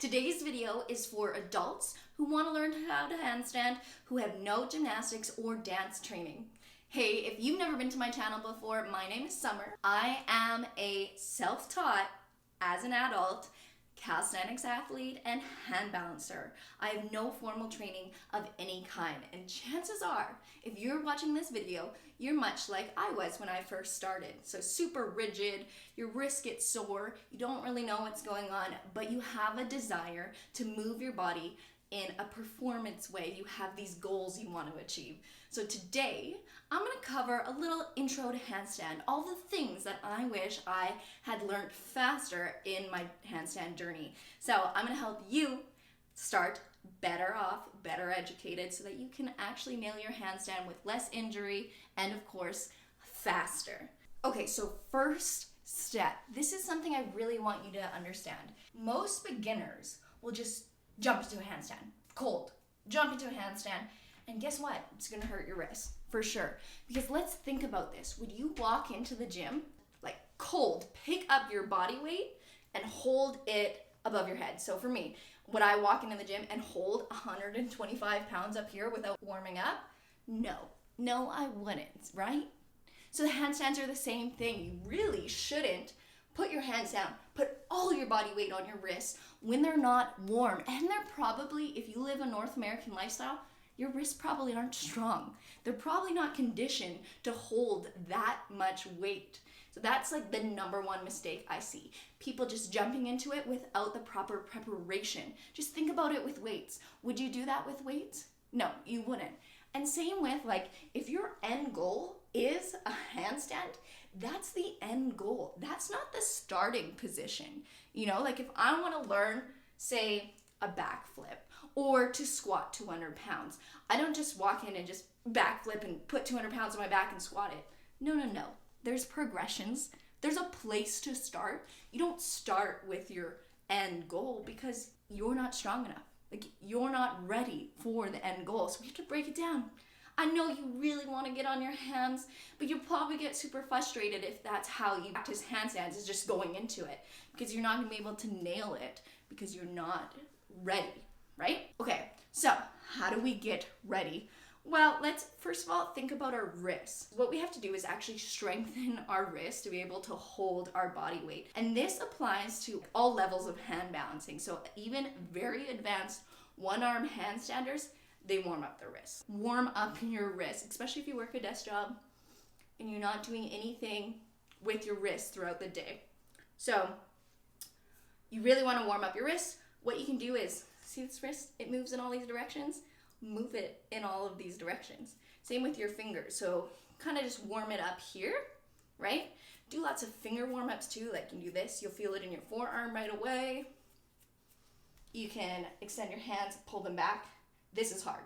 Today's video is for adults who want to learn how to handstand, who have no gymnastics or dance training. Hey, if you've never been to my channel before, my name is Summer. I am a self-taught, as an adult, calisthenics athlete and hand balancer. I have no formal training of any kind, and chances are, if you're watching this video, you're much like I was when I first started. So super rigid, your wrists get sore, you don't really know what's going on, but you have a desire to move your body in a performance way. You have these goals you want to achieve. So today, I'm going to cover a little intro to handstand, all the things that I wish I had learned faster in my handstand journey. So I'm going to help you start better off, better educated, so that you can actually nail your handstand with less injury and, of course, faster. Okay, so first step. This is something I really want you to understand. Most beginners will just jump into a handstand, cold, jump into a handstand, and guess what? It's gonna hurt your wrist, for sure. Because let's think about this. Would you walk into the gym, like cold, pick up your body weight and hold it above your head? So for me, would I walk into the gym and hold 125 pounds up here without warming up? No, I wouldn't, right? So the handstands are the same thing. You really shouldn't put your hands down, put all your body weight on your wrists when they're not warm. And they're probably, if you live a North American lifestyle, your wrists probably aren't strong. They're probably not conditioned to hold that much weight. So that's like the number one mistake I see. People just jumping into it without the proper preparation. Just think about it with weights. Would you do that with weights? No, you wouldn't. And same with, like, if your end goal is a handstand, that's the end goal. That's not the starting position. You know, like if I want to learn, say, a backflip or to squat 200 pounds, I don't just walk in and just backflip and put 200 pounds on my back and squat it. No. There's progressions. There's a place to start. You don't start with your end goal because you're not strong enough. Like, you're not ready for the end goal. So we have to break it down. I know you really want to get on your hands, but you'll probably get super frustrated if that's how you practice handstands, is just going into it, because you're not going to be able to nail it because you're not ready, right? Okay, so how do we get ready? Well, let's first of all think about our wrists. What we have to do is actually strengthen our wrists to be able to hold our body weight. And this applies to all levels of hand balancing. So even very advanced one-arm handstanders, they warm up their wrists. Warm up your wrists, especially if you work a desk job and you're not doing anything with your wrists throughout the day. So you really want to warm up your wrists. What you can do is, see this wrist? It moves in all these directions. Move it in all of these directions. Same with your fingers. So kind of just warm it up here, right? Do lots of finger warm-ups too. Like you can do this. You'll feel it in your forearm right away. You can extend your hands, pull them back. This is hard.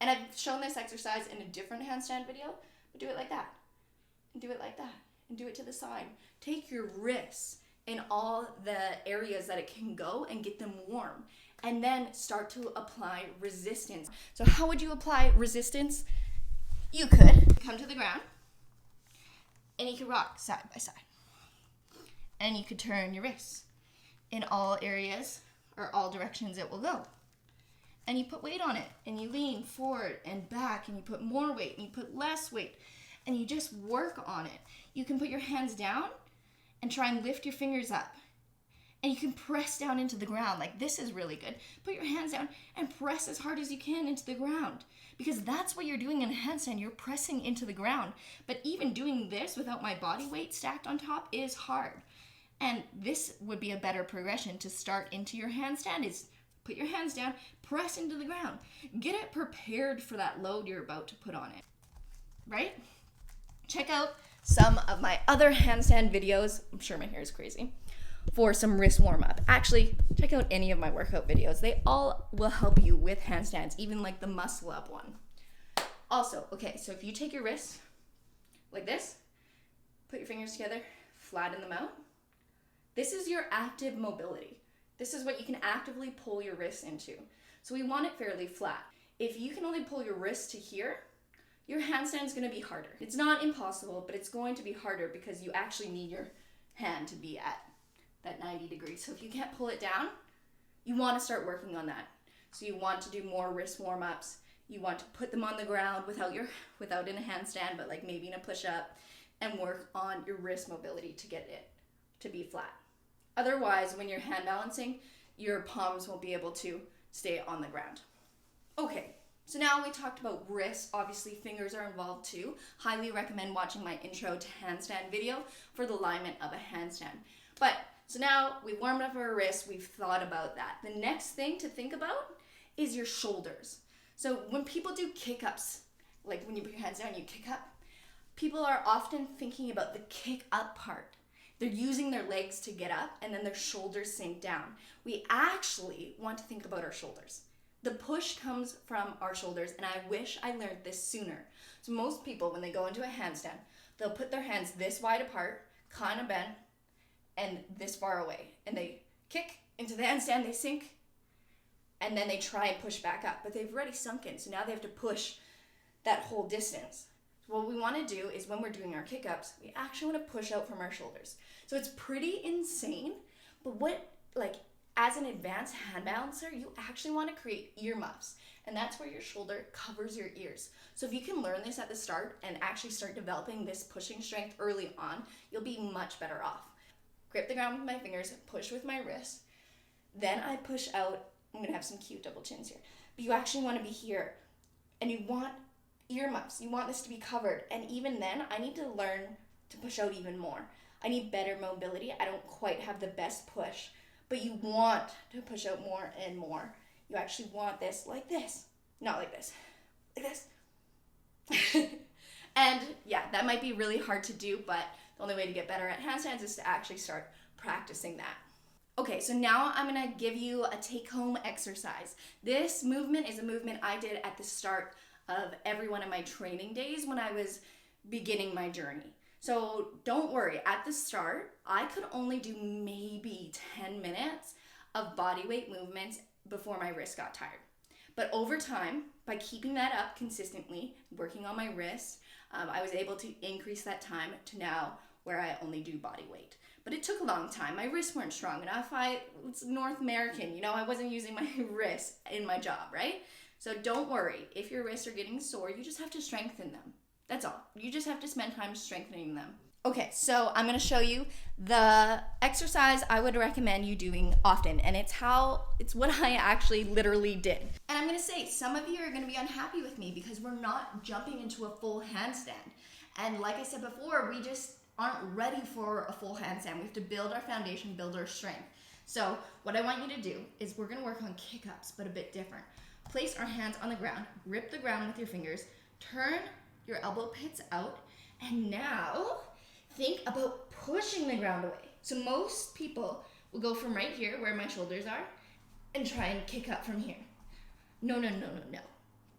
And I've shown this exercise in a different handstand video, but do it like that. And do it like that. And do it to the side. Take your wrists in all the areas that it can go and get them warm. And then start to apply resistance. So how would you apply resistance? You could come to the ground and you could rock side by side. And you could turn your wrists in all areas or all directions it will go. And you put weight on it and you lean forward and back and you put more weight and you put less weight and you just work on it. You can put your hands down and try and lift your fingers up. And you can press down into the ground. Like, this is really good. Put your hands down and press as hard as you can into the ground, because that's what you're doing in a handstand. You're pressing into the ground. But even doing this without my body weight stacked on top is hard. And this would be a better progression to start into your handstand, is put your hands down, press into the ground. Get it prepared for that load you're about to put on it, right? Check out some of my other handstand videos. I'm sure my hair is crazy. For some wrist warm-up. Actually, check out any of my workout videos. They all will help you with handstands, even like the muscle up one. Also, okay, so if you take your wrists like this, put your fingers together, flatten them out. This is your active mobility. This is what you can actively pull your wrists into. So we want it fairly flat. If you can only pull your wrist to here, your handstand is going to be harder. It's not impossible, but it's going to be harder because you actually need your hand to be at that 90 degrees. So if you can't pull it down, you want to start working on that. So you want to do more wrist warm-ups. You want to put them on the ground without in a handstand, but like maybe in a push-up, and work on your wrist mobility to get it to be flat. Otherwise, when you're hand balancing, your palms won't be able to stay on the ground. Okay, so now we talked about wrists. Obviously, fingers are involved too. Highly recommend watching my intro to handstand video for the alignment of a handstand. So now we've warmed up our wrists, we've thought about that. The next thing to think about is your shoulders. So when people do kick-ups, like when you put your hands down and you kick up, people are often thinking about the kick up part. They're using their legs to get up and then their shoulders sink down. We actually want to think about our shoulders. The push comes from our shoulders, and I wish I learned this sooner. So most people, when they go into a handstand, they'll put their hands this wide apart, kind of bent, and this far away. And they kick into the handstand, they sink, and then they try and push back up. But they've already sunk in, so now they have to push that whole distance. So what we want to do is when we're doing our kick-ups, we actually want to push out from our shoulders. So it's pretty insane, but as an advanced hand balancer, you actually want to create ear muffs. And that's where your shoulder covers your ears. So if you can learn this at the start and actually start developing this pushing strength early on, you'll be much better off. Grip the ground with my fingers, push with my wrist. Then I push out. I'm going to have some cute double chins here. But you actually want to be here. And you want ear muffs. You want this to be covered. And even then, I need to learn to push out even more. I need better mobility. I don't quite have the best push. But you want to push out more and more. You actually want this like this. Not like this. Like this. And yeah, that might be really hard to do, but the only way to get better at handstands is to actually start practicing that. Okay, so now I'm gonna give you a take-home exercise. This movement is a movement I did at the start of every one of my training days when I was beginning my journey. So don't worry, at the start, I could only do maybe 10 minutes of body weight movements before my wrist got tired. But over time, by keeping that up consistently, working on my wrist, I was able to increase that time to now where I only do body weight. But it took a long time. My wrists weren't strong enough. It's North American, I wasn't using my wrists in my job, right? So don't worry. If your wrists are getting sore, you just have to strengthen them. That's all. You just have to spend time strengthening them. Okay, so I'm going to show you the exercise I would recommend you doing often, and it's what I actually literally did. And I'm going to say, some of you are going to be unhappy with me because we're not jumping into a full handstand. And like I said before, we just aren't ready for a full handstand. We have to build our foundation, build our strength. So what I want you to do is we're going to work on kick-ups, but a bit different. Place our hands on the ground, grip the ground with your fingers, turn your elbow pits out, and now think about pushing the ground away. So most people will go from right here where my shoulders are and try and kick up from here. No.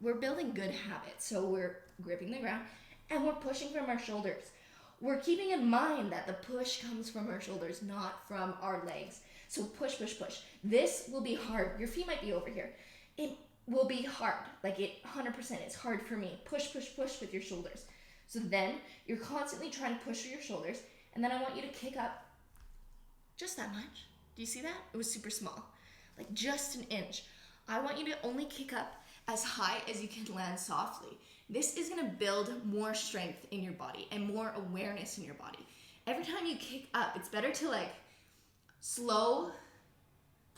We're building good habits. So we're gripping the ground and we're pushing from our shoulders. We're keeping in mind that the push comes from our shoulders, not from our legs. So push. This will be hard. Your feet might be over here. It will be hard. Like it 100% is hard for me. Push with your shoulders. So then you're constantly trying to push through your shoulders, and then I want you to kick up just that much. Do you see that? It was super small, like just an inch. I want you to only kick up as high as you can land softly. This is gonna build more strength in your body and more awareness in your body. Every time you kick up, it's better to slow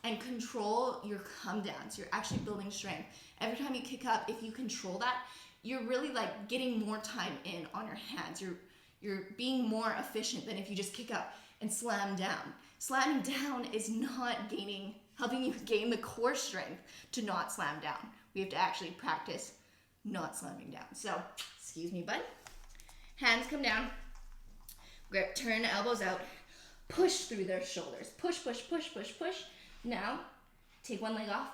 and control your come down. So you're actually building strength. Every time you kick up, if you control that, you're really getting more time in on your hands. You're being more efficient than if you just kick up and slam down. Slamming down is not helping you gain the core strength to not slam down. We have to actually practice not slamming down. So, excuse me, bud. Hands come down. Grip, turn elbows out. Push through their shoulders. Push. Now, take one leg off.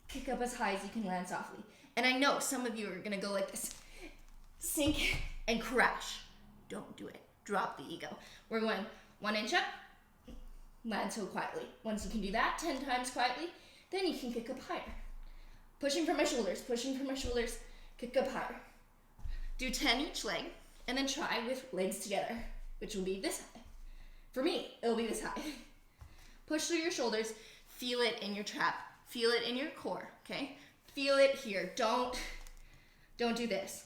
Kick up as high as you can land softly. And I know some of you are gonna go like this. Sink and crash. Don't do it. Drop the ego. We're going 1 inch up, land so quietly. Once you can do that 10 times quietly, then you can kick up higher. Pushing from my shoulders, kick up higher. Do 10 each leg, and then try with legs together, which will be this high. For me, it'll be this high. Push through your shoulders. feel it in your trap, feel it in your core, okay? Feel it here. Don't do this.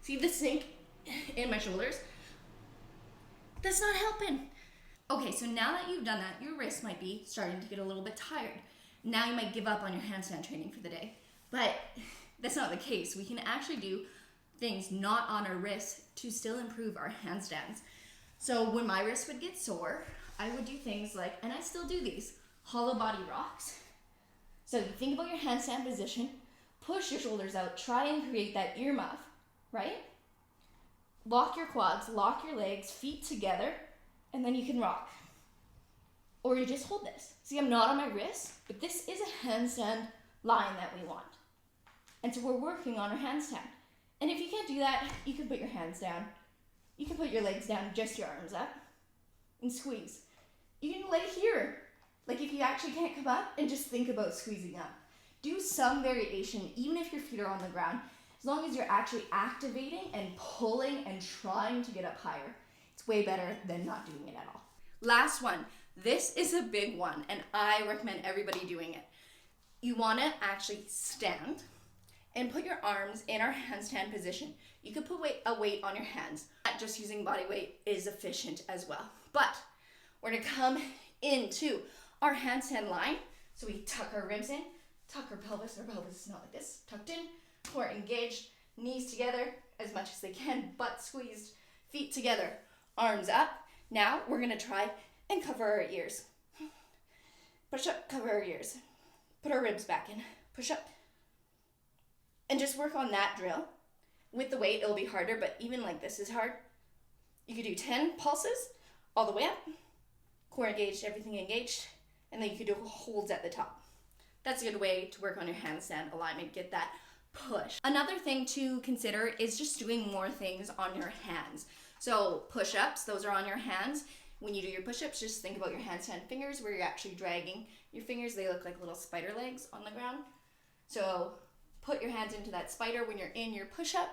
See the sink in my shoulders? That's not helping. Okay, so now that you've done that, your wrists might be starting to get a little bit tired. Now you might give up on your handstand training for the day. But that's not the case. We can actually do things not on our wrists to still improve our handstands. So when my wrists would get sore, I would do things like, and I still do these, hollow body rocks. So you think about your handstand position, push your shoulders out, try and create that earmuff, right? Lock your quads, lock your legs, feet together, and then you can rock. Or you just hold this. See, I'm not on my wrist, but this is a handstand line that we want. And so we're working on our handstand. And if you can't do that, you can put your hands down. You can put your legs down, just your arms up, and squeeze. You can lay here. Like if you actually can't come up, and just think about squeezing up. Do some variation, even if your feet are on the ground, as long as you're actually activating and pulling and trying to get up higher. It's way better than not doing it at all. Last one. This is a big one, and I recommend everybody doing it. You want to actually stand and put your arms in our handstand position. You could put a weight on your hands. Not just using body weight is efficient as well. But we're going to come into our handstand line. So we tuck our ribs in, tuck our pelvis. Our pelvis is not like this. Tucked in, core engaged, knees together as much as they can, butt squeezed, feet together, arms up. Now we're going to try and cover our ears. Push up, cover our ears. Put our ribs back in. Push up. And just work on that drill. With the weight, it'll be harder, but even like this is hard. You could do 10 pulses all the way up. Core engaged, everything engaged. And then you could do holds at the top. That's a good way to work on your handstand alignment. Get that push. Another thing to consider is just doing more things on your hands. So push-ups, those are on your hands. When you do your push-ups, just think about your handstand fingers where you're actually dragging your fingers. They look like little spider legs on the ground. So put your hands into that spider when you're in your push-up.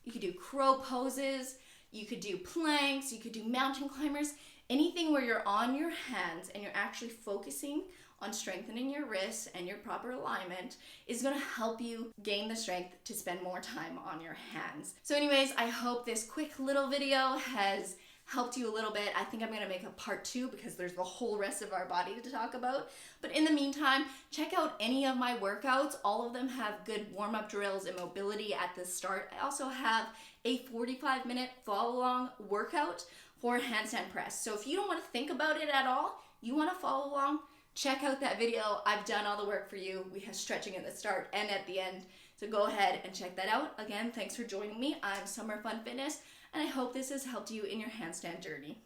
You could do crow poses. You could do planks. You could do mountain climbers. Anything where you're on your hands and you're actually focusing on strengthening your wrists and your proper alignment is going to help you gain the strength to spend more time on your hands. So anyways, I hope this quick little video has helped you a little bit. I think I'm going to make a part 2 because there's the whole rest of our body to talk about. But in the meantime, check out any of my workouts. All of them have good warm-up drills and mobility at the start. I also have a 45-minute follow-along workout for handstand press. So if you don't want to think about it at all, you want to follow along, check out that video. I've done all the work for you. We have stretching at the start and at the end. So go ahead and check that out. Again, thanks for joining me. I'm Summer Fun Fitness, and I hope this has helped you in your handstand journey.